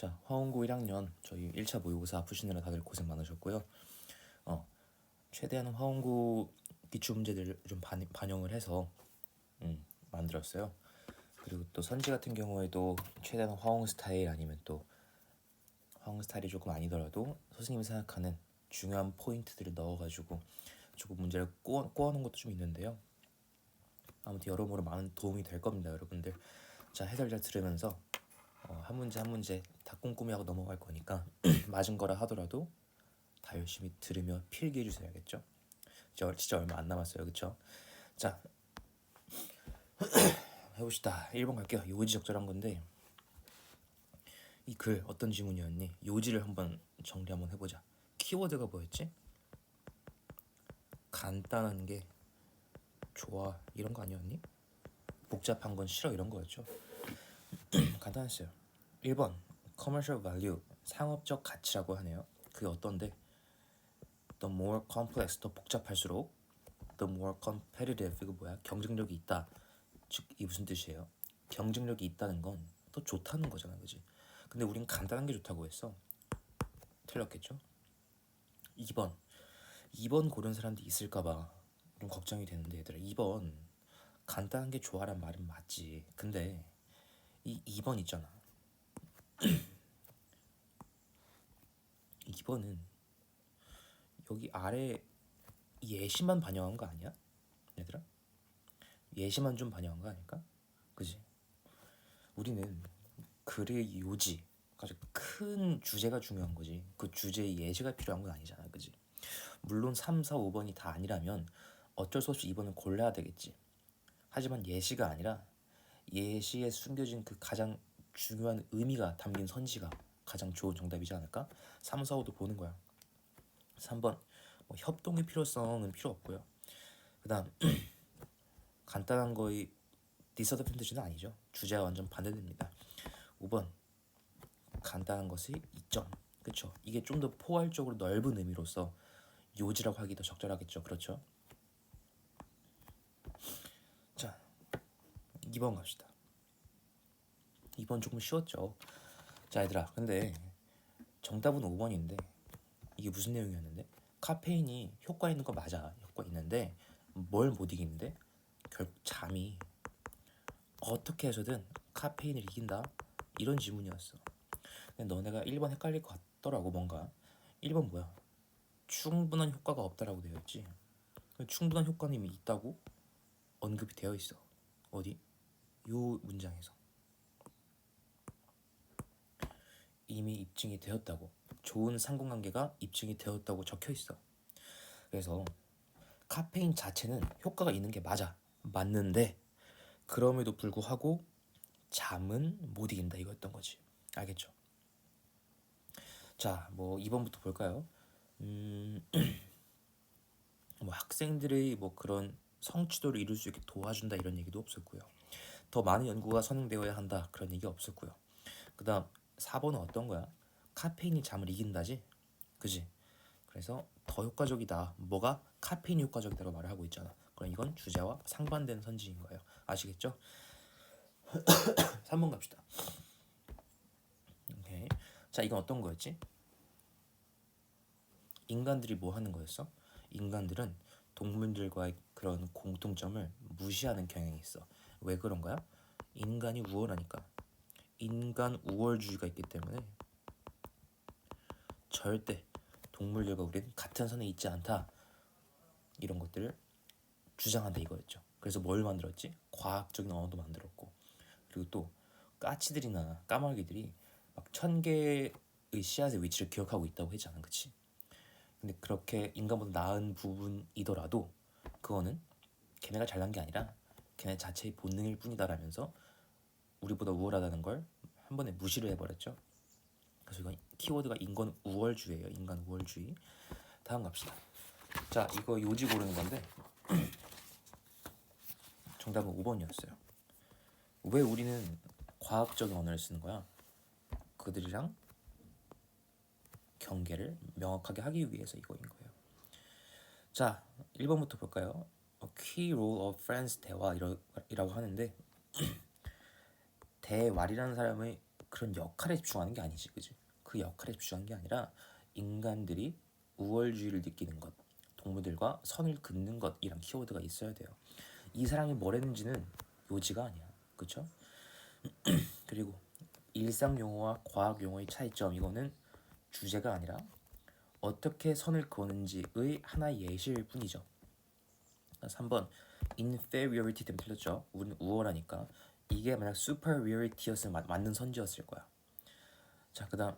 자, 화원고 1학년 저희 1차 모의고사 푸시느라 다들 고생 많으셨고요. 최대한 화원고 기출 문제들을 좀 반영을 해서 만들었어요. 그리고 또 선지 같은 경우에도 최대한 화원 스타일 아니면 또 화원 스타일이 조금 아니더라도 선생님이 생각하는 중요한 포인트들을 넣어가지고 조금 문제를 꼬아놓은 것도 좀 있는데요. 아무튼 여러모로 많은 도움이 될 겁니다, 여러분들. 자, 해설 잘 들으면서 한 문제 한 문제 다 꼼꼼히 하고 넘어갈 거니까 맞은 거라 하더라도 다 열심히 들으며 필기해 주세요, 알겠죠? 진짜 얼마 안 남았어요, 그쵸? 자, 해봅시다. 1번 갈게요. 요지 적절한 건데 이 글 어떤 지문이었니? 요지를 한번 정리 한번 해보자. 키워드가 뭐였지? 간단한 게 좋아 이런 거 아니었니? 복잡한 건 싫어 이런 거였죠. 간단했어요. 1번 commercial value 상업적 가치라고 하네요. 그게 어떤데? The more complex 더 복잡할수록 the more competitive 이거 뭐야? 경쟁력이 있다. 즉 이게 무슨 뜻이에요? 경쟁력이 있다는 건 더 좋다는 거잖아, 그지? 근데 우린 간단한 게 좋다고 했어. 틀렸겠죠? 2번 고른 사람도 있을까봐 좀 걱정이 되는데 얘들아 2번 간단한 게 좋아란 말은 맞지. 근데 이 2번 있잖아. 2번은 여기 아래 예시만 반영한 거 아니야? 얘들아? 예시만 좀 반영한 거 아닐까? 그지? 우리는 글의 요지, 아주 큰 주제가 중요한 거지. 그 주제의 예시가 필요한 건 아니잖아, 그지? 물론 3, 4, 5번이 다 아니라면 어쩔 수 없이 2번은 골라야 되겠지. 하지만 예시가 아니라 예시에 숨겨진 그 가장 중요한 의미가 담긴 선지가 가장 좋은 정답이지 않을까? 3, 4, 5도 보는 거야. 3번 뭐 협동의 필요성은 필요 없고요. 그 다음 간단한 거의 디스어드밴티지는 아니죠. 주제와 완전 반대됩니다. 5번 간단한 것이 이점. 그쵸? 이게 좀 더 포괄적으로 넓은 의미로서 요지라고 하기 더 적절하겠죠. 그렇죠? 자, 2번 갑시다. 2번 조금 쉬웠죠. 자, 얘들아. 근데 정답은 5번인데 이게 무슨 내용이었는데? 카페인이 효과 있는 거 맞아. 효과 있는데 뭘 못 이기는데? 결국 잠이 어떻게 해서든 카페인을 이긴다. 이런 지문이었어. 근데 너네가 1번 헷갈릴 것 같더라고 뭔가. 1번 뭐야? 충분한 효과가 없다라고 되어 있지. 충분한 효과는 이미 있다고 언급이 되어 있어. 어디? 요 문장에서 이미 입증이 되었다고, 좋은 상관관계가 입증이 되었다고 적혀 있어. 그래서 카페인 자체는 효과가 있는 게 맞는데 그럼에도 불구하고 잠은 못 이긴다 이거였던 거지. 알겠죠? 자, 뭐 2번부터 볼까요? 뭐 학생들의 뭐 그런 성취도를 이룰 수 있게 도와준다 이런 얘기도 없었고요. 더 많은 연구가 선행되어야 한다 그런 얘기 없었고요. 그 다음 4번은 어떤 거야? 카페인이 잠을 이긴다지? 그지? 그래서 더 효과적이다. 뭐가? 카페인이 효과적이다고 말을 하고 있잖아. 그럼 이건 주제와 상반된 선지인 거예요. 아시겠죠? 3번 갑시다. 오케이. 자, 이건 어떤 거였지? 인간들이 뭐 하는 거였어? 인간들은 동물들과의 그런 공통점을 무시하는 경향이 있어. 왜 그런 거야? 인간이 우월하니까. 인간 우월주의가 있기 때문에 절대 동물들과 우리는 같은 선에 있지 않다. 이런 것들을 주장한다 이거였죠. 그래서 뭘 만들었지? 과학적인 언어도 만들었고, 그리고 또 까치들이나 까마귀들이 막 1000개의 씨앗의 위치를 기억하고 있다고 했잖아, 그치? 근데 그렇게 인간보다 나은 부분이더라도 그거는 걔네가 잘난 게 아니라 걔네 자체의 본능일 뿐이다라면서 우리보다 우월하다는 걸 한 번에 무시를 해버렸죠. 그래서 이건 키워드가 인간 우월주의예요. 인간 우월주의. 다음 갑시다. 자, 이거 요지 고르는 건데 정답은 5번이었어요. 왜 우리는 과학적인 언어를 쓰는 거야? 그들이랑 경계를 명확하게 하기 위해서 이거인 거예요. 자, 1번부터 볼까요? Key role of friends 대화이라고 하는데 대왈이라는 사람의 그런 역할에 집중하는 게 아니지, 그지? 그 역할에 집중하는 게 아니라 인간들이 우월주의를 느끼는 것, 동물들과 선을 긋는 것 이런 키워드가 있어야 돼요. 이 사람이 뭘 했는지는 요지가 아니야, 그렇죠? 그리고 일상 용어와 과학 용어의 차이점 이거는 주제가 아니라 어떻게 선을 그었는지의 하나의 예시일 뿐이죠. 3번 inferiority 때문에 틀렸죠. 우리는 우월하니까 이게 만약 superiority였으면 맞는 선지였을 거야. 자, 그다음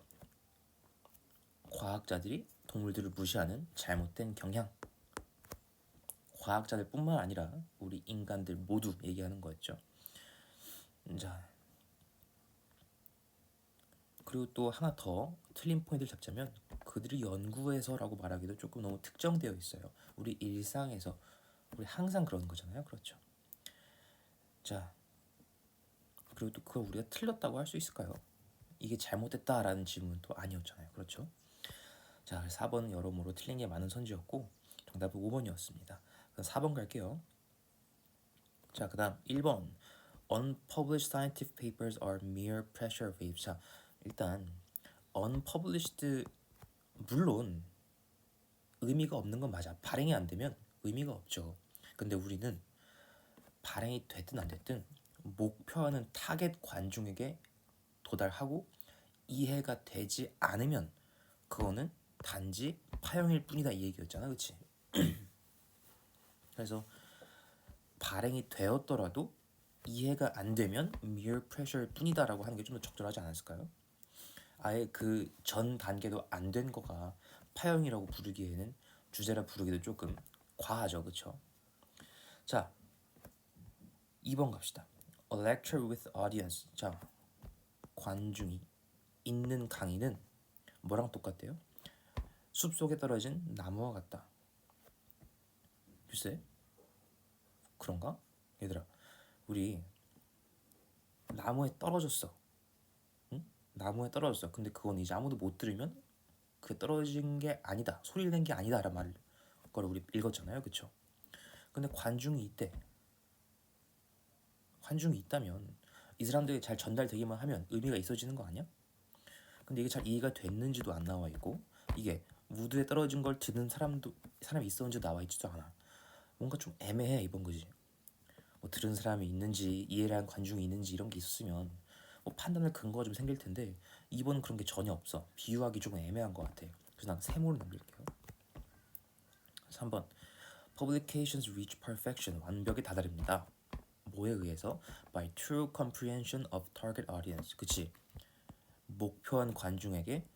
과학자들이 동물들을 무시하는 잘못된 경향. 과학자들뿐만 아니라 우리 인간들 모두 얘기하는 거였죠. 자, 그리고 또 하나 더 틀린 포인트를 잡자면 그들이 연구해서라고 말하기도 조금 너무 특정되어 있어요. 우리 일상에서 우리 항상 그러는 거잖아요, 그렇죠? 자, 그리고 또 그걸 우리가 틀렸다고 할 수 있을까요? 이게 잘못됐다라는 질문은 또 아니었잖아요, 그렇죠? 자, 4번은 여러모로 틀린 게 많은 선지였고 정답은 5번이었습니다. 그럼 4번 갈게요. 자, 그 다음 1번 Unpublished scientific papers are mere pressure waves. 자, 일단 unpublished 물론 의미가 없는 건 맞아. 발행이 안 되면 의미가 없죠. 근데 우리는 발행이 됐든 안 됐든 목표하는 타겟 관중에게 도달하고 이해가 되지 않으면 그거는 단지 파형일 뿐이다 이 얘기였잖아, 그렇지? 그래서 발행이 되었더라도 이해가 안 되면 mere pressure일 뿐이다라고 하는 게 좀 더 적절하지 않았을까요? 아예 그 전 단계도 안 된 거가 파형이라고 부르기에는 주제라 부르기도 조금 과하죠, 그렇죠? 자, 2번 갑시다. A lecture with audience. 자, 관중이 있는 강의는 뭐랑 똑같대요? 숲속에 떨어진 나무와 같다. 글쎄, 그런가? 얘들아, 우리 나무에 떨어졌어. 응? 나무에 떨어졌어. 근데 그건 이제 아무도 못 들으면 그 떨어진 게 아니다. 소리를 낸 게 아니다라는 말을 거를 우리 읽었잖아요, 그렇죠? 근데 관중이 있대. 관중이 있다면 이 사람들이 잘 전달되기만 하면 의미가 있어지는 거 아니야? 근데 이게 잘 이해가 됐는지도 안 나와 있고 이게 무드에 떨어진 걸 듣는 사람이 있었는지 나와 있지도 않아. 뭔가 좀 애매해 이번 거지. 뭐 들은 사람이 있는지 이해를 한 관중이 있는지 이런 게 있었으면 뭐 판단할 근거가 좀 생길 텐데 이번은 그런 게 전혀 없어. 비유하기 조금 애매한 것 같아. 그래서 난 세모를 남길게요. 3번 Publications reach perfection. 완벽에 다다릅니다. 뭐에 의해서? By true comprehension of target audience. 그치? 목표한 관중에게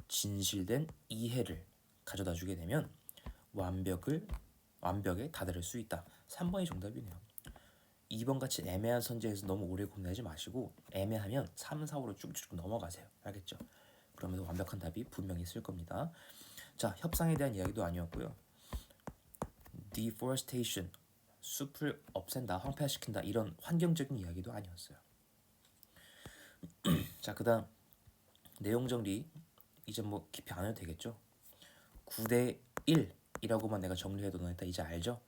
진실된 이해를 가져다 주게 되면 완벽에 다다를 수 있다. 3번이 정답이네요. 2번 같이 애매한 선지에서 너무 오래 고민하지 마시고 애매하면 3, 4, 5로 쭉쭉 넘어가세요. 알겠죠? 그러면 완벽한 답이 분명히 있을 겁니다. 자, 협상에 대한 이야기도 아니었고요. deforestation, 숲을 없앤다, 황폐화시킨다 이런 환경적인 이야기도 아니었어요. 자, 그다음 내용 정리 이제 뭐 깊이 안 해도 되겠죠? 9대 1이라고만 내가 정리해도 너네 이제 알죠?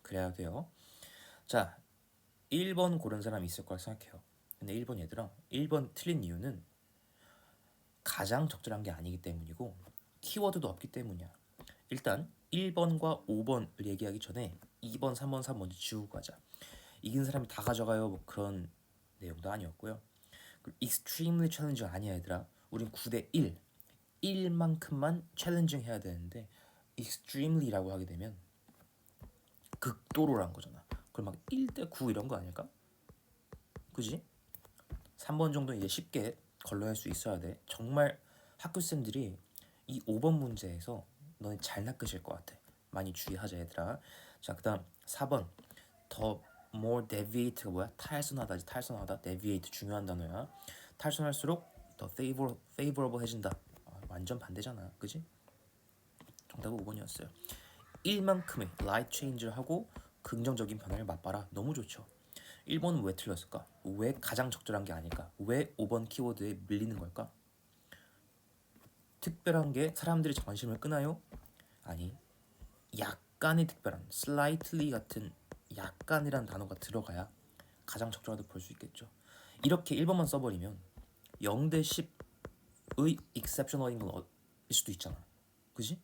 그래야 돼요. 자, 1번 고른 사람이 있을 거라 생각해요. 근데 1번 얘들아, 1번 틀린 이유는 가장 적절한 게 아니기 때문이고 키워드도 없기 때문이야. 일단 1번과 5번을 얘기하기 전에 2번, 3번, 4번 먼저 지우고 가자. 이긴 사람이 다 가져가요 뭐 그런 내용도 아니었고요. extremely challenging 아니야 얘들아. 우린 9대 1만큼만 챌린징 해야 되는데 extremely라고 하게 되면 극도로란 거잖아. 그럼 막 1대 9 이런 거 아닐까? 그지? 3번 정도 이제 쉽게 걸러낼 수 있어야 돼. 정말 학교생들이 이 5번 문제에서 너네 잘 낚으실 것 같아. 많이 주의하자 얘들아. 자, 그다음 4번 더 more deviate가 뭐야? 탈선하다지. 탈선하다. deviate 중요한 단어야. 탈선할수록 더 favorable 해진다. 완전 반대잖아. 그지? 정답은 5번이었어요. 1만큼의 light change를 하고 긍정적인 변화를 맛봐라. 너무 좋죠. 1번은 왜 틀렸을까? 왜 가장 적절한 게 아닐까? 왜 5번 키워드에 밀리는 걸까? 특별한 게 사람들이 관심을 끄나요? 아니, 약간의 특별한, slightly 같은 약간이란 단어가 들어가야 가장 적절하다고 볼 수 있겠죠. 이렇게 1번만 써버리면 0 대 10의 exceptional인 건 일 수도 있잖아. 그지?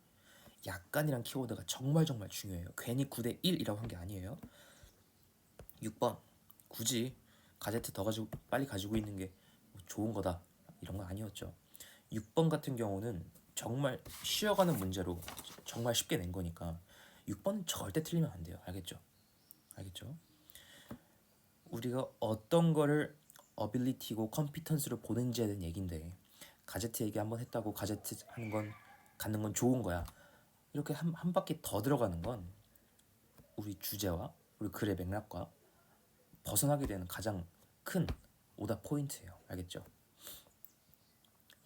약간이란 키워드가 정말 중요해요. 괜히 9 대 1이라고 한 게 아니에요. 6번 굳이 가제트 더 가지고 빨리 가지고 있는 게 좋은 거다 이런 건 아니었죠. 6번 같은 경우는 정말 쉬어가는 문제로 정말 쉽게 낸 거니까 6번 절대 틀리면 안 돼요. 알겠죠? 알겠죠? 우리가 어떤 거를 어빌리티고 컴피턴스로 보는지에 대한 얘긴데 가제트 얘기 한번 했다고 가제트 하는 건 갖는 건 좋은 거야. 이렇게 한 바퀴 더 들어가는 건 우리 주제와 우리 글의 맥락과 벗어나게 되는 가장 큰 오답 포인트예요. 알겠죠?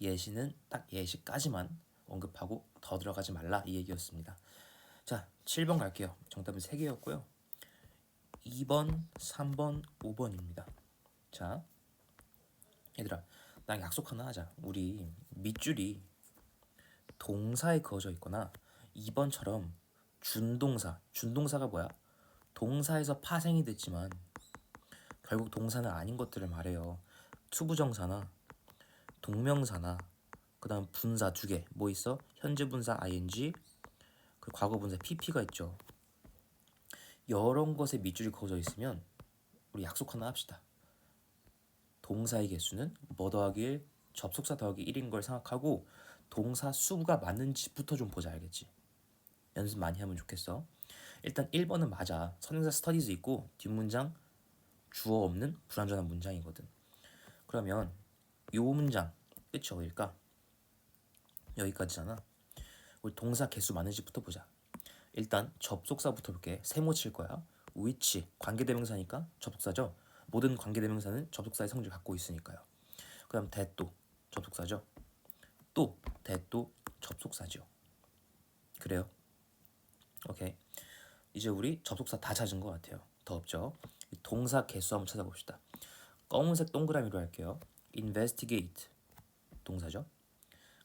예시는 딱 예시까지만 언급하고 더 들어가지 말라 이 얘기였습니다. 자, 7번 갈게요. 정답은 3개였고요. 2번, 3번, 5번입니다. 자, 얘들아, 나 약속 하나 하자. 우리 밑줄이 동사에 그어져 있거나 2번처럼 준동사가 뭐야? 동사에서 파생이 됐지만 결국 동사는 아닌 것들을 말해요. 투부정사나 동명사나 그 다음 분사 2개 뭐 있어? 현재 분사 ing 그 과거 분사 pp가 있죠. 이런 것에 밑줄이 그어져 있으면 우리 약속 하나 합시다. 동사의 개수는 뭐 더하기 1, 접속사 더하기 1인 걸 생각하고 동사 수가 맞는지부터 좀 보자. 알겠지? 연습 많이 하면 좋겠어. 일단 1번은 맞아. 선행사 스터디즈 있고 뒷문장 주어 없는 불완전한 문장이거든. 그러면 요 문장 끝이 어딜까? 여기까지잖아. 우리 동사 개수 많은지부터 보자. 일단 접속사부터 볼게. 세모 칠 거야. which 관계대명사니까 접속사죠. 모든 관계대명사는 접속사의 성질을 갖고 있으니까요. 그 다음 that도 접속사죠. 또 that도 접속사죠. 그래요? 오케이. 이제 우리 접속사 다 찾은 것 같아요. 더 없죠? 동사 개수 한번 찾아봅시다. 검은색 동그라미로 할게요. investigate 동사죠.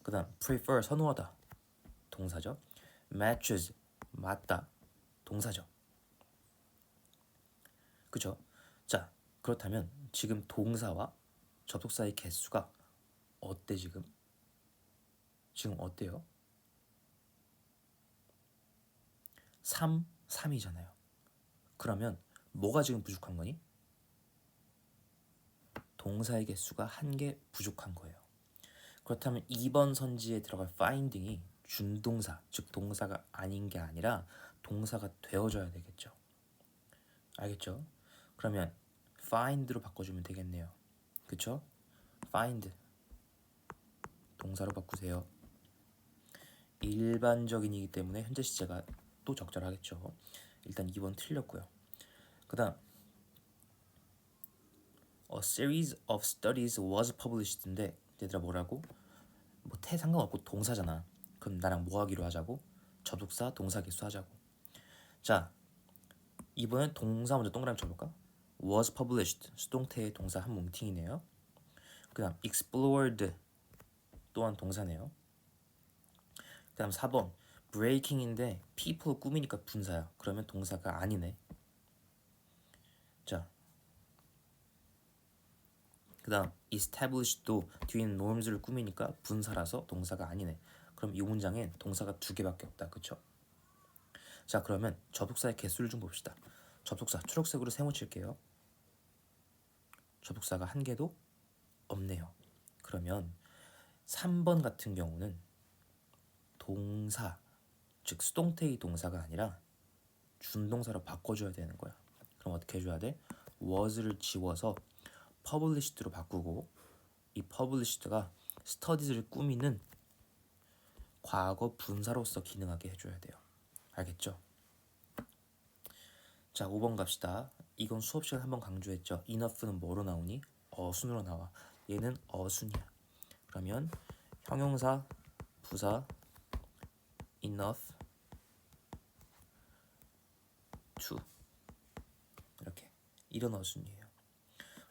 그 다음 prefer 선호하다 동사죠. matches 맞다 동사죠. 그죠? 자, 그렇다면 지금 동사와 접속사의 개수가 어때 지금? 지금 어때요? 3이잖아요. 그러면 뭐가 지금 부족한 거니? 동사의 개수가 1개 부족한 거예요. 그렇다면 2번 선지에 들어갈 finding이 준동사, 즉 동사가 아닌 게 아니라 동사가 되어줘야 되겠죠. 알겠죠? 그러면 find로 바꿔주면 되겠네요. 그쵸? find 동사로 바꾸세요. 일반적인이기 때문에 현재 시제가 또 적절하겠죠. 일단 2번 틀렸고요. 그 다음 A series of studies was published인데 얘들아 뭐라고? 뭐 태 상관없고 동사잖아. 그럼 나랑 뭐 하기로 하자고? 접속사 동사 개수 하자고. 자, 이번엔 동사 먼저 동그라미 쳐볼까? was published 수동태의 동사 한 뭉팅이네요. 그 다음 explored 또한 동사네요. 그 다음 4번 breaking인데 people 꾸미니까 분사야. 그러면 동사가 아니네. 자, 그 다음 established도 뒤에 있는 norms를 꾸미니까 분사라서 동사가 아니네. 그럼 이 문장엔 동사가 2개밖에 없다. 그쵸? 자, 그러면 접속사의 개수를 좀 봅시다. 접속사 초록색으로 세모칠게요. 접속사가 1개도 없네요. 그러면 3번 같은 경우는 동사, 즉 수동태의 동사가 아니라 준동사로 바꿔줘야 되는 거야. 그럼 어떻게 해줘야 돼? was를 지워서 published로 바꾸고 이 published가 studies를 꾸미는 과거 분사로서 기능하게 해줘야 돼요. 알겠죠? 자, 5번 갑시다. 이건 수업 시간 한번 강조했죠. enough는 뭐로 나오니? 어순으로 나와. 얘는 어순이야. 그러면 형용사, 부사, enough, to 이렇게 이런 어순이에요.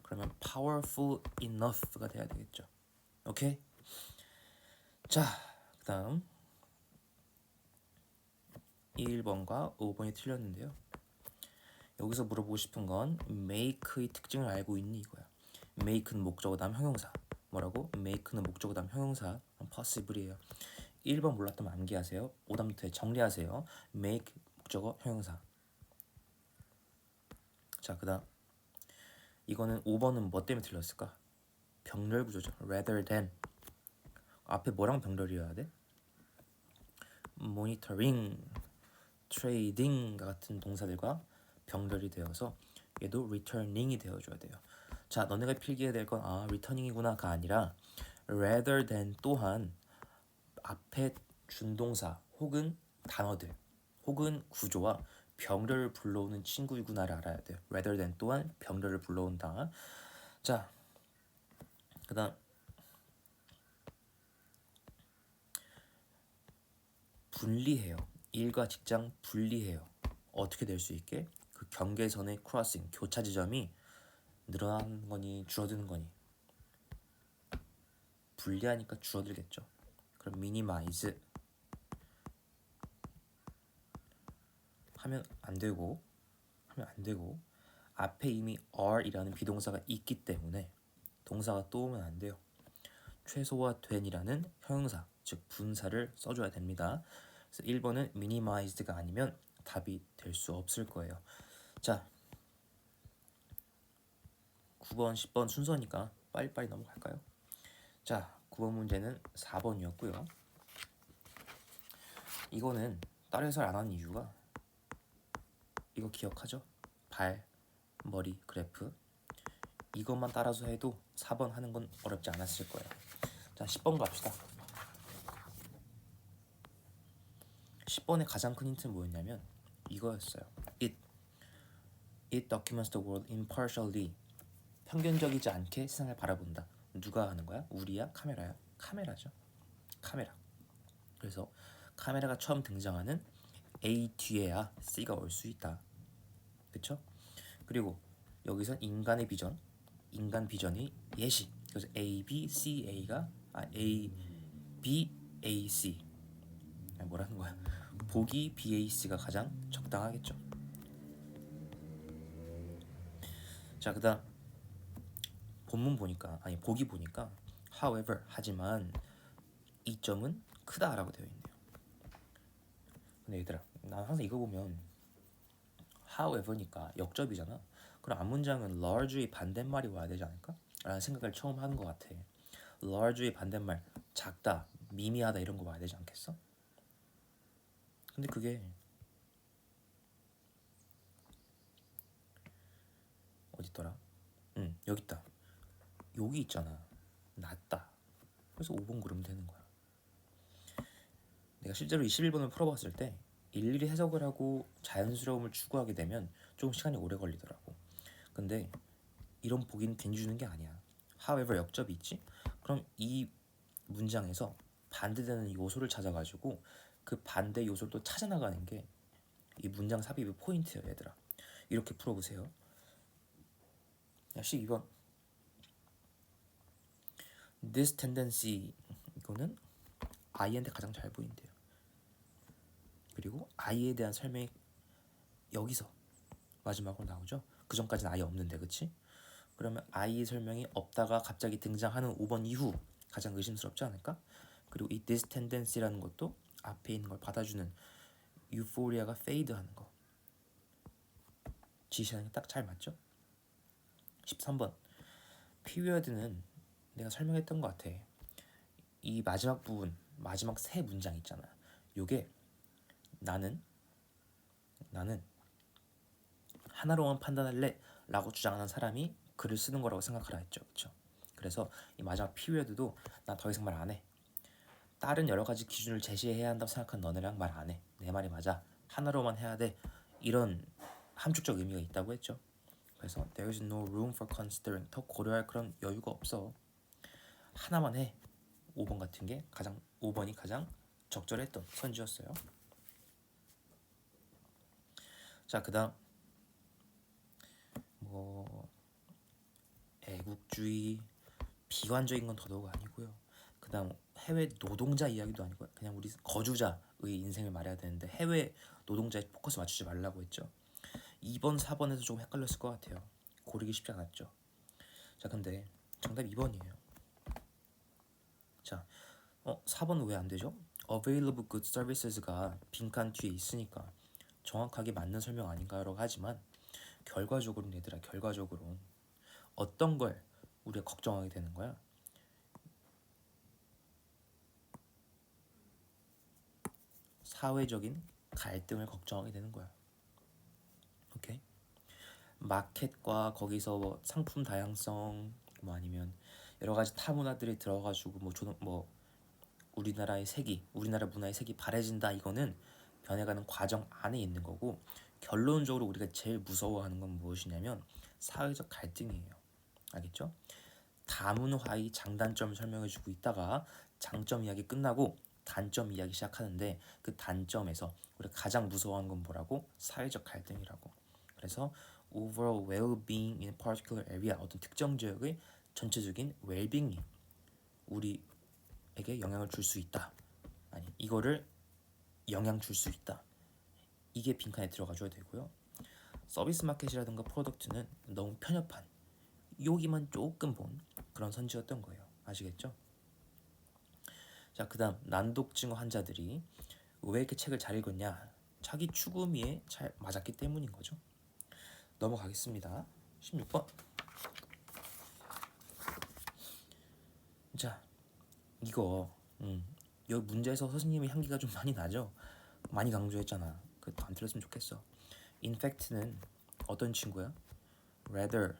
그러면 powerful enough가 돼야 되겠죠. 오케이? 자, 그 다음 1번과 5번이 틀렸는데요. 여기서 물어보고 싶은 건 make의 특징을 알고 있니 이거야. make는 목적어 다음 형용사. 뭐라고? make는 목적어 다음 형용사 possible이에요. 1번 몰랐다면 암기하세요. 오답노트에 정리하세요. make 목적어 형용사. 자, 그다음 이거는 5번은 뭐 때문에 틀렸을까? 병렬 구조죠. rather than 앞에 뭐랑 병렬이어야 돼? monitoring, trading 같은 동사들과 병렬이 되어서 얘도 returning이 되어줘야 돼요. 자, 너네가 필기해야 될 건 returning이구나가 아니라 rather than 또한 앞에 준동사 혹은 단어들 혹은 구조와 병렬을 불러오는 친구이구나를 알아야 돼요. rather than 또한 병렬을 불러온다. 자, 그다음 분리해요. 일과 직장 분리해요. 어떻게 될 수 있게? 그 경계선의 크로싱, 교차 지점이 늘어나는 거니 줄어드는 거니? 분리하니까 줄어들겠죠. 그럼 minimize 하면 안 되고 앞에 이미 are이라는 비동사가 있기 때문에 동사가 또 오면 안 돼요. 최소화된이라는 형용사, 즉 분사를 써줘야 됩니다. 그래서 1번은 minimized가 아니면 답이 될 수 없을 거예요. 자, 9번, 10번 순서니까 빨리빨리 넘어갈까요? 자, 9번 문제는 4번이었고요. 이거는 따로 해설 안 하는 이유가 이거 기억하죠? 발, 머리, 그래프 이것만 따라서 해도 4번 하는 건 어렵지 않았을 거예요. 자, 10번 갑시다. 10번의 가장 큰 힌트는 뭐였냐면 이거였어요. It documents the world impartially. 편견적이지 않게 세상을 바라본다. 누가 하는 거야? 우리야? 카메라야? 카메라죠. 카메라. 그래서 카메라가 처음 등장하는 A 뒤에야 C가 올 수 있다. 그쵸? 그리고 여기선 인간의 비전, 인간 비전이 예시. 그래서 A, B, C, A가 A, B, A, C. 뭐라는 거야? 보기 B, A, C가 가장 적당하겠죠. 자, 그다음 본문 보니까 보기 보니까 however 하지만 이점은 크다라고 되어 있네요. 근데 얘들아, 난 항상 이거 보면 however니까 역접이잖아. 그럼 앞문장은 large의 반대말이 와야 되지 않을까? 라는 생각을 처음 하는 것 같아. large의 반대말 작다, 미미하다 이런 거 와야 되지 않겠어? 근데 그게 어딨더라? 여기 있다. 여기 있잖아. 낮다. 그래서 5번 그러면 되는 거야. 내가 실제로 21번을 풀어봤을 때 일일이 해석을 하고 자연스러움을 추구하게 되면 좀 시간이 오래 걸리더라고. 근데 이런 보기는 괜히 주는 게 아니야. however 역접이 있지? 그럼 이 문장에서 반대되는 요소를 찾아가지고 그 반대 요소를 또 찾아나가는 게 이 문장 삽입의 포인트예요, 얘들아. 이렇게 풀어보세요. 12번 This tendency 이거는 I한테 가장 잘 보인대요. 그리고 I에 대한 설명이 여기서 마지막으로 나오죠. 그 전까지는 아예 없는데, 그치? 그러면 I의 설명이 없다가 갑자기 등장하는 5번 이후 가장 의심스럽지 않을까? 그리고 이 this tendency라는 것도 앞에 있는 걸 받아주는 유포리아가 페이드하는 거 지시하는 게 딱 잘 맞죠? 13번 period는 내가 설명했던 것 같아. 이 마지막 부분, 마지막 세 문장 있잖아. 요게 나는 하나로만 판단할래 라고 주장하는 사람이 글을 쓰는 거라고 생각하라 했죠. 그쵸? 그래서 이 마지막 period도 나 더 이상 말 안 해. 다른 여러 가지 기준을 제시해야 한다고 생각한 너네랑 말 안 해. 내 말이 맞아. 하나로만 해야 돼. 이런 함축적 의미가 있다고 했죠. 그래서 there is no room for considering. 더 고려할 그런 여유가 없어. 하나만 해. 5번 같은 게 5번이 가장 적절했던 선지였어요. 자, 그다음 뭐 애국주의, 비관적인 건 더더욱 아니고요. 그다음 해외 노동자 이야기도 아니고 그냥 우리 거주자의 인생을 말해야 되는데 해외 노동자에 포커스 맞추지 말라고 했죠. 2번, 4번에서 조금 헷갈렸을 것 같아요. 고르기 쉽지 않았죠. 자, 근데 정답 2번이에요. 4번 왜 안 되죠? Available goods services가 빈칸 뒤에 있으니까 정확하게 맞는 설명 아닌가라고 하지만 결과적으로 얘들아 결과적으로 어떤 걸 우리가 걱정하게 되는 거야? 사회적인 갈등을 걱정하게 되는 거야. 오케이? 마켓과 거기서 뭐 상품 다양성 뭐 아니면 여러 가지 타문화들이 들어가지고 뭐 우리나라의 색이 우리나라 문화의 색이 바래진다 이거는 변해가는 과정 안에 있는 거고 결론적으로 우리가 제일 무서워하는 건 무엇이냐면 사회적 갈등이에요. 알겠죠? 다문화의 장단점을 설명해주고 있다가 장점 이야기 끝나고 단점 이야기 시작하는데 그 단점에서 우리가 가장 무서워하는 건 뭐라고? 사회적 갈등이라고. 그래서 overall well-being in a particular area 어떤 특정 지역의 전체적인 well-being이 우리에게 영향을 줄 수 있다. 아니 이거를 영향 줄 수 있다. 이게 빈칸에 들어가줘야 되고요. 서비스 마켓이라든가 프로덕트는 너무 편협한 여기만 조금 본 그런 선지였던 거예요. 아시겠죠? 자, 그다음 난독증 환자들이 왜 이렇게 책을 잘 읽었냐? 자기 추구미에 잘 맞았기 때문인 거죠. 넘어가겠습니다. 16번. 자, 이거 여기 문제에서 선생님의 향기가 좀 많이 나죠? 많이 강조했잖아. 그거 안 틀렸으면 좋겠어. In fact는 어떤 친구야? Rather,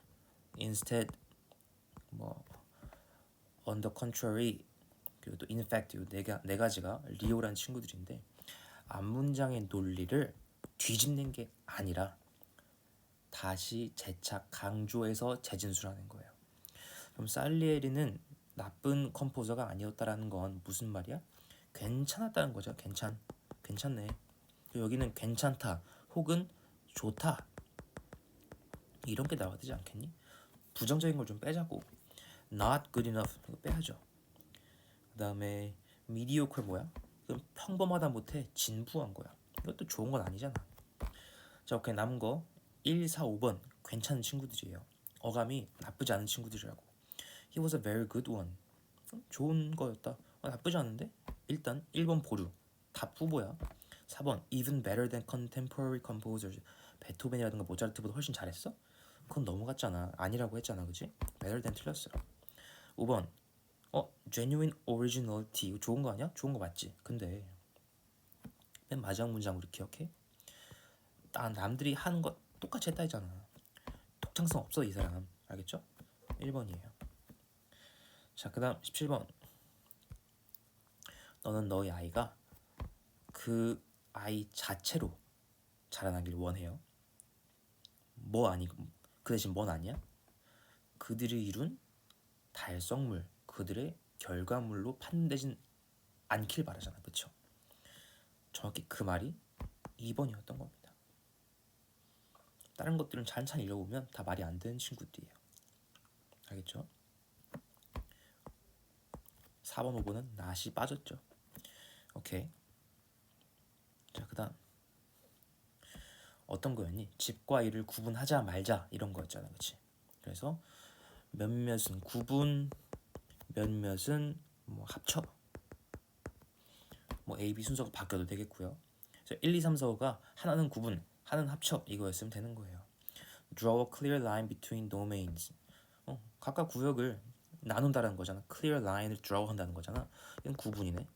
instead, 뭐 on the contrary, 그리고 또 in fact 네 가지가 리오란 친구들인데 앞 문장의 논리를 뒤집는 게 아니라 다시 재착 강조해서 재진술하는 거예요. 그럼 살리에리는 나쁜 컴포저가 아니었다라는 건 무슨 말이야? 괜찮았다는 거죠. 괜찮네. 여기는 괜찮다 혹은 좋다 이런 게 나와야 되지 않겠니? 부정적인 걸 좀 빼자고. Not good enough 이거 빼야죠. 그 다음에 mediocre 뭐야? 그럼 평범하다 못해 진부한 거야. 이것도 좋은 건 아니잖아. 자, 오케이. 남은 거 1, 4, 5번 괜찮은 친구들이에요. 어감이 나쁘지 않은 친구들이라고. He was a very good one. 좋은 거였다. 나쁘지 않은데? 일단 1번 보류. 답 후보야. 4번 even better than contemporary composers. 베토벤이라든가 모차르트보다 훨씬 잘했어? 그건 넘어갔잖아. 아니라고 했잖아. 그치? better than 틀렸어. 5번 genuine originality. 좋은 거 아니야? 좋은 거 맞지? 근데 맨 마지막 문장 우리 기억해? 남들이 하는 거 똑같이 했다 했잖아. 독창성 없어 이 사람. 알겠죠? 1번이에요. 자, 그 다음 17번. 너는 너희 아이가 그 아이 자체로 자라나길 원해요. 뭐 아니고 그 대신 뭔 아니야? 그들이 이룬 달성물, 그들의 결과물로 판단되진 않길 바라잖아. 그쵸? 정확히 그 말이 2번이었던 겁니다. 다른 것들은 찬찬히 읽어보면 다 말이 안 되는 친구들이에요. 알겠죠? 4번, 5번은 낫이 빠졌죠. 오케이. 자, 그 다음 어떤 거였니? 집과 일을 구분하자 말자 이런 거였잖아. 그치? 그래서 몇몇은 구분, 몇몇은 뭐 합쳐. 뭐 A, B 순서가 바뀌어도 되겠고요. 그래서 1, 2, 3, 4, 5가 하나는 구분, 하나는 합쳐 이거였으면 되는 거예요. Draw a clear line between domains. 각각 구역을 나눈다는 거잖아. clear line을 draw 한다는 거잖아. 이건 구분이네.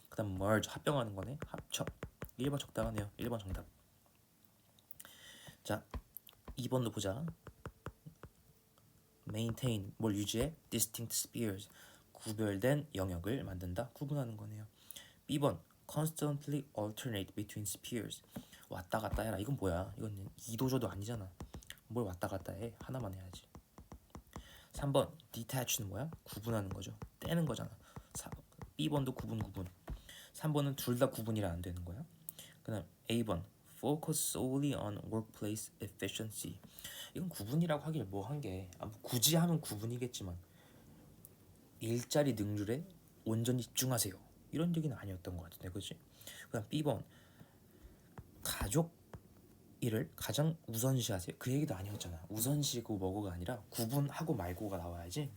그 다음 merge, 합병하는 거네. 합쳐. 1번 적당하네요. 1번 정답. 자, 2번도 보자. maintain, 뭘 유지해? distinct spheres, 구별된 영역을 만든다. 구분하는 거네요. B번, constantly alternate between spheres. 왔다 갔다 해라. 이건 뭐야? 이건 이도저도 아니잖아. 뭘 왔다 갔다 해? 하나만 해야지. 3번, detach는 뭐야? 구분하는 거죠. 떼는 거잖아. B번도 구분. 3번은 둘 다 구분이라 안 되는 거야. 그 다음 A번, focus solely on workplace efficiency. 이건 구분이라고 하길 뭐 한 게 굳이 하면 구분이겠지만 일자리 능률에 온전히 집중하세요. 이런 얘기는 아니었던 것 같은데, 그렇지? 그다음 B번, 가족 일을 가장 우선시하세요. 그 얘기도 아니었잖아. 우선시고 뭐고가 아니라 구분하고 말고가 나와야지.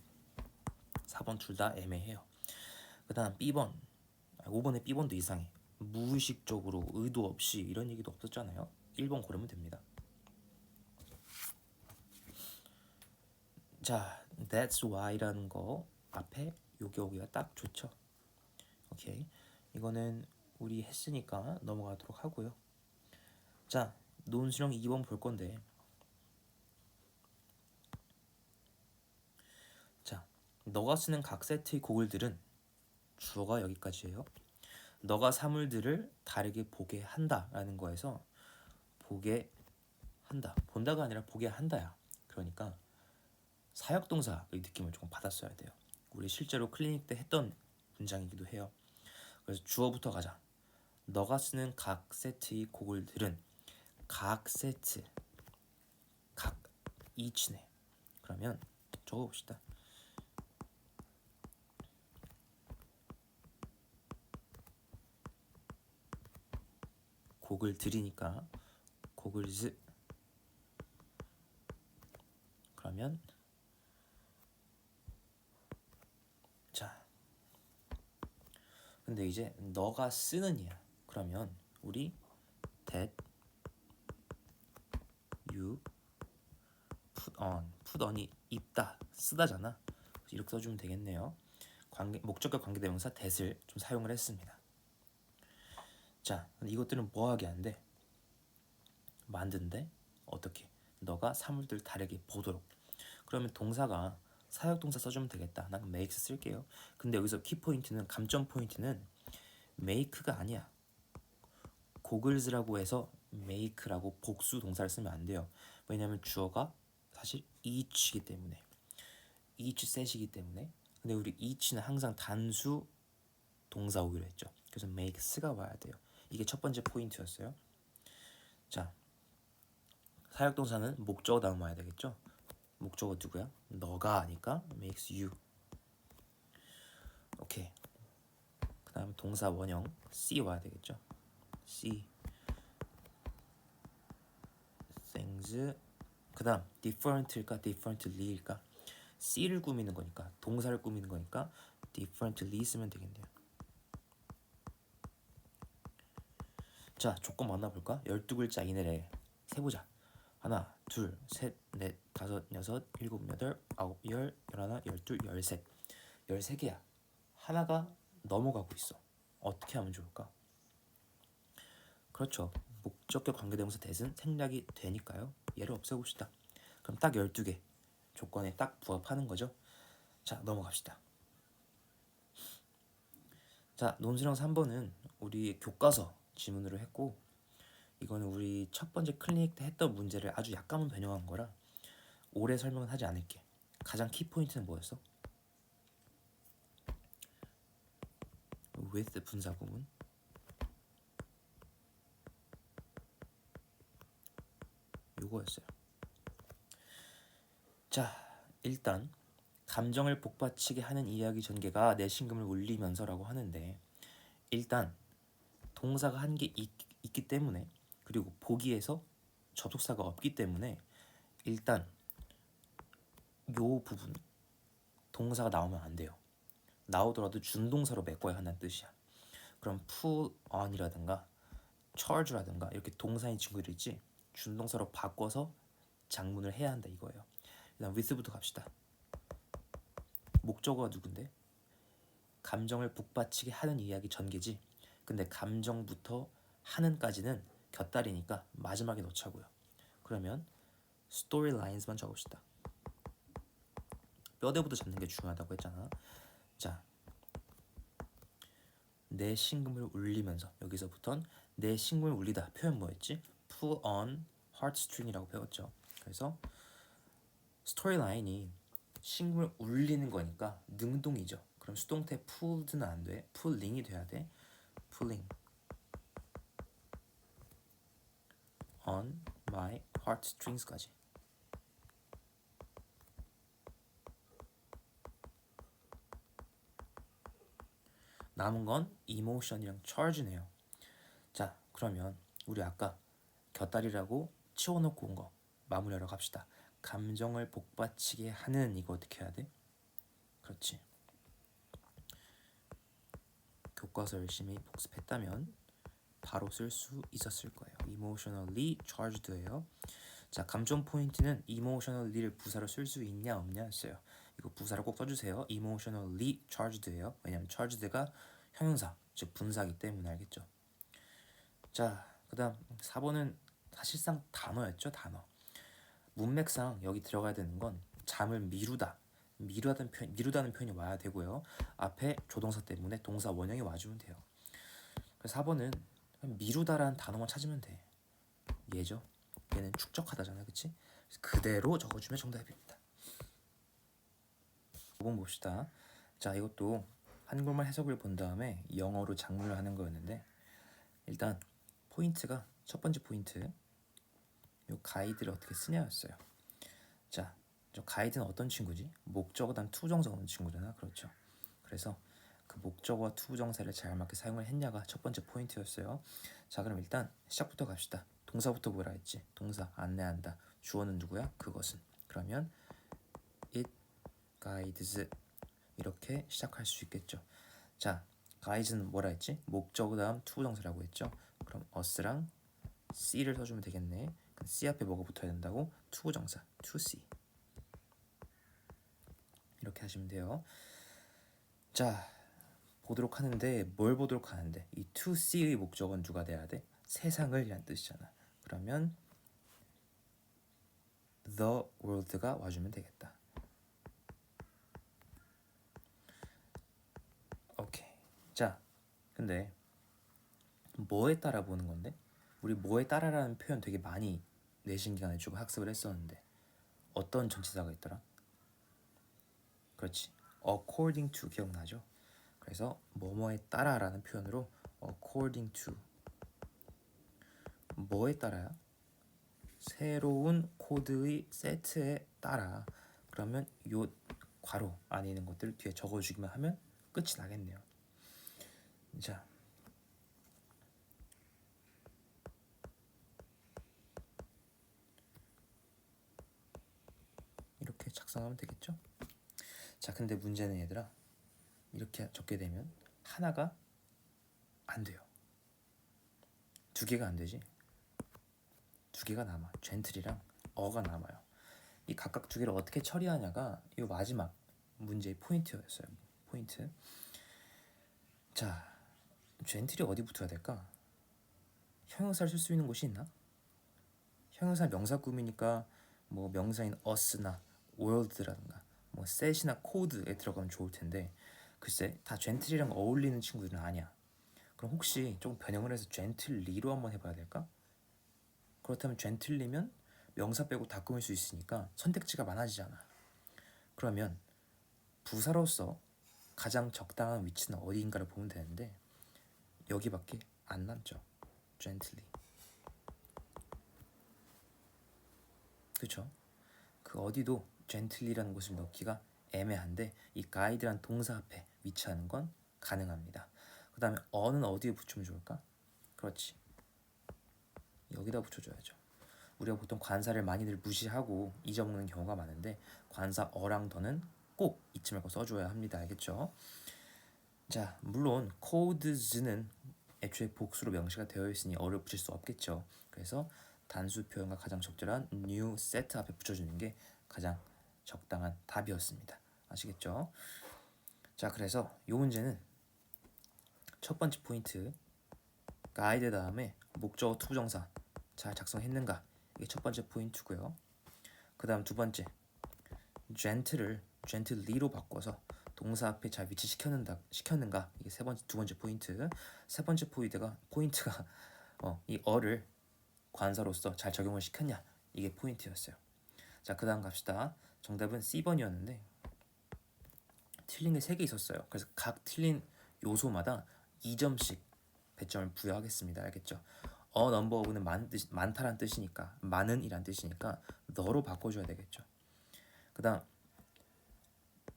4번 둘 다 애매해요. 그 그 다음 B번 5번의 B번도 이상해. 무의식적으로 의도 없이 이런 얘기도 없었잖아요. 1번 고르면 됩니다. 자, that's why라는 거 앞에 요게 오기가 딱 좋죠. 오케이, 이거는 우리 했으니까 넘어가도록 하고요. 자, 논술형 2번 볼 건데, 자, 너가 쓰는 각 세트의 고글들은 주어가 여기까지예요. 너가 사물들을 다르게 보게 한다라는 거에서 보게 한다, 본다가 아니라 보게 한다야. 그러니까 사역동사의 느낌을 조금 받았어야 돼요. 우리 실제로 클리닉 때 했던 문장이기도 해요. 그래서 주어부터 가자. 너가 쓰는 각 세트의 고글들은 각 세트, 각 each네. 그러면 적어봅시다. 고글들이니까 고글즈. 그러면 자, 근데 이제 너가 쓰는이야. 그러면 우리 that you put on이 입다, 쓰다잖아. 이렇게 써주면 되겠네요. 목적과 관계대명사 that을 좀 사용을 했습니다. 자, 근데 이것들은 뭐하게 안 돼? 만든데 어떻게? 너가 사물들 다르게 보도록. 그러면 동사가 사역동사 써주면 되겠다. 난 makes 쓸게요. 근데 여기서 키포인트는, 감점 포인트는 make가 아니야. gogles라고 해서 make라고 복수 동사를 쓰면 안 돼요. 왜냐면 주어가 사실 each이기 때문에, each set이기 때문에. 근데 우리 each는 항상 단수 동사 오기로 했죠. 그래서 makes가 와야 돼요. 이게 첫 번째 포인트였어요. 자, 사역동사는 목적어 다음 와야 되겠죠. 목적어 누구야? 너가 하니까 makes you. 오케이. 그 다음 동사 원형 see 와야 되겠죠. see things. 그 다음 different일까 differently일까? see를 꾸미는 거니까, 동사를 꾸미는 거니까 differently 쓰면 되겠네요. 자, 조건 만나볼까? 12글자 이내래 세보자. 하나, 둘, 셋, 넷, 다섯, 여섯, 일곱, 여덟, 아홉, 열, 열하나, 열둘, 열셋. 13개야. 하나가 넘어가고 있어. 어떻게 하면 좋을까? 그렇죠. 목적격 관계대명사 that은 생략이 되니까요. 얘를 없애봅시다. 그럼 딱 12개 조건에 딱 부합하는 거죠. 자, 넘어갑시다. 자, 논술형 3번은 우리 교과서 지문으로 했고, 이거는 우리 첫 번째 클리닉 때 했던 문제를 아주 약간만 변형한 거라 오래 설명은 하지 않을게. 가장 키포인트는 뭐였어? with 분사 구문. 요거였어요. 자, 일단 감정을 복받치게 하는 이야기 전개가 내 심금을 울리면서라고 하는데, 일단 동사가 한 게 있기 때문에, 그리고 보기에서 접속사가 없기 때문에 일단 요 부분 동사가 나오면 안 돼요. 나오더라도 준동사로 메꿔야 한다는 뜻이야. 그럼 put on이라든가 charge라든가 이렇게 동사인 친구들 있지, 준동사로 바꿔서 장문을 해야 한다 이거예요. 일단 with부터 갑시다. 목적어가 누군데? 감정을 북받치게 하는 이야기 전개지. 근데 감정부터 하는까지는 곁다리니까 마지막에 넣자고요. 그러면 스토리라인스만 적읍시다. 뼈대부터 잡는 게 중요하다고 했잖아. 자, 내 심금을 울리면서, 여기서부턴 내 심금을 울리다 표현 뭐였지? pull on heartstring이라고 배웠죠. 그래서 스토리라인이 심금을 울리는 거니까 능동이죠. 그럼 수동태 pulled는 안 돼. pulling이 돼야 돼. pulling on my heartstrings까지. 남은 건 emotion이랑 charge네요. 자, 그러면 우리 아까 곁다리라고 치워놓고 온 거 마무리하러 갑시다. 감정을 복받치게 하는, 이거 어떻게 해야 돼? 그렇지. 교과서 열심히 복습했다면 바로 쓸 수 있었을 거예요. emotionally charged예요. 자, 감정 포인트는 emotionally를 부사로 쓸 수 있냐 없냐 했어요. 이거 부사로 꼭 써주세요. emotionally charged예요. 왜냐면 charged가 형용사, 즉 분사기 때문에 알겠죠? 자, 그다음 4번은 사실상 단어였죠, 단어. 문맥상 여기 들어가야 되는 건 잠을 미루다는 표현이 와야 되고요. 앞에 조동사 때문에 동사 원형이 와주면 돼요. 그래서 4번은 미루다라는 단어만 찾으면 돼. 얘죠. 얘는 축적하다잖아, 그치? 그대로 적어주면 정답입니다. 5번 봅시다. 자, 이것도 한국말 해석을 본 다음에 영어로 작문을 하는 거였는데 일단 포인트가 첫 번째 포인트 요 가이드를 어떻게 쓰냐였어요. 자, 저 가이드는 어떤 친구지? 목적어 다음 투부정사 오는 친구잖아, 그렇죠? 그래서 그 목적어와 투부정사를 잘 맞게 사용을 했냐가 첫 번째 포인트였어요. 자, 그럼 일단 시작부터 갑시다. 동사부터 뭐라 했지? 동사 안내한다. 주어는 누구야? 그것은. 그러면 it guides 이렇게 시작할 수 있겠죠. 자, guides는 뭐라 했지? 목적어 다음 투부정사라고 했죠. 그럼 us랑 see를 써주면 되겠네. 그럼 see 앞에 뭐가 붙어야 된다고? 투부정사 to see 이렇게 하시면 돼요. 자, 보도록 하는데 뭘 보도록 하는데 이 to see의 목적은 누가 돼야 돼? 세상을 이란 뜻이잖아. 그러면 the world가 와주면 되겠다. 오케이. 자, 근데 뭐에 따라 보는 건데? 우리 뭐에 따라라는 표현 되게 많이 내신 기간에 쭉 학습을 했었는데 어떤 전치사가 있더라? 그렇지. according to 기억나죠? 그래서 뭐뭐에 따라라는 표현으로 according to 뭐에 따라야? 새로운 코드의 세트에 따라. 그러면 요 괄호 안에 있는 것들을 뒤에 적어주기만 하면 끝이 나겠네요. 자, 이렇게 작성하면 되겠죠? 자, 근데 문제는 얘들아 이렇게 적게 되면 하나가 안 돼요. 두 개가 안 되지. 두 개가 남아. 젠틀이랑 어가 남아요. 이 각각 두 개를 어떻게 처리하냐가 이 마지막 문제의 포인트였어요. 포인트. 자, 젠틀이 어디 붙어야 될까? 형용사를 쓸 수 있는 곳이 있나? 형용사 명사 꾸미니까 뭐 명사인 us나 world라든가 뭐 set이나 code에 들어가면 좋을 텐데 글쎄 다 젠틀이랑 어울리는 친구들은 아니야. 그럼 혹시 조금 변형을 해서 젠틀리로 한번 해봐야 될까? 그렇다면 젠틀리면 명사 빼고 다 꾸밀 수 있으니까 선택지가 많아지잖아. 그러면 부사로서 가장 적당한 위치는 어디인가를 보면 되는데 여기밖에 안 남죠. gently. 그렇죠? 그 어디도 gently라는 곳을 넣기가 애매한데 이 guide란 동사 앞에 위치하는 건 가능합니다. 그 다음에 어는 어디에 붙이면 좋을까? 그렇지. 여기다 붙여줘야죠. 우리가 보통 관사를 많이들 무시하고 잊어먹는 경우가 많은데 관사 어랑 더는 꼭 잊지 말고 써줘야 합니다. 알겠죠? 자, 물론 codes는 애초에 복수로 명시가 되어 있으니 어를 붙일 수 없겠죠. 그래서 단수 표현과 가장 적절한 new set 앞에 붙여주는 게 가장 적당한 답이었습니다. 아시겠죠? 자, 그래서 이 문제는 첫 번째 포인트 가이드 다음에 목적어 투부정사 잘 작성했는가 이게 첫 번째 포인트고요. 그 다음 두 번째 gentle를 gently로 바꿔서 동사 앞에 잘 시켰는가 이게 두 번째 포인트. 세 번째 포인트가 이 어를 관사로서 잘 적용을 시켰냐 이게 포인트였어요. 자, 그 다음 갑시다. 정답은 C번이었는데 틀린 게 3개 있었어요. 그래서 각 틀린 요소마다 2점씩 배점을 부여하겠습니다. 알겠죠? 넘버 오브는 많다란 뜻이니까 많은 이란 뜻이니까 너로 바꿔줘야 되겠죠. 그 다음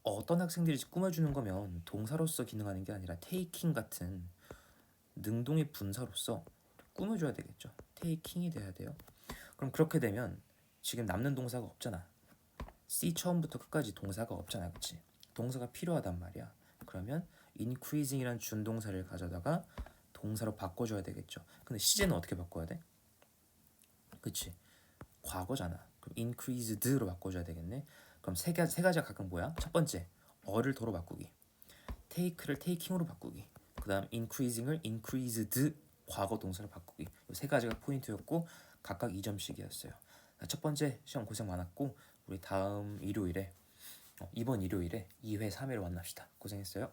어떤 학생들이 꾸며주는 거면 동사로서 기능하는 게 아니라 taking 같은 능동의 분사로서 꾸며줘야 되겠죠. taking이 돼야 돼요. 그럼 그렇게 되면 지금 남는 동사가 없잖아. C 처음부터 끝까지 동사가 없잖아, 그치? 동사가 필요하단 말이야. 그러면 increasing이란 준동사를 가져다가 동사로 바꿔줘야 되겠죠. 근데 시제는 어떻게 바꿔야 돼? 그치? 과거잖아. 그럼 increased로 바꿔줘야 되겠네. 그럼 세 가지가 각각 뭐야? 첫 번째, 어를 도로 바꾸기. take를 taking으로 바꾸기. 그 다음 increasing을 increased 과거 동사로 바꾸기. 이 세 가지가 포인트였고 각각 2점씩이었어요. 첫 번째 시험 고생 많았고 우리 다음 일요일에 이번 일요일에 2회 3회로 만납시다. 고생했어요.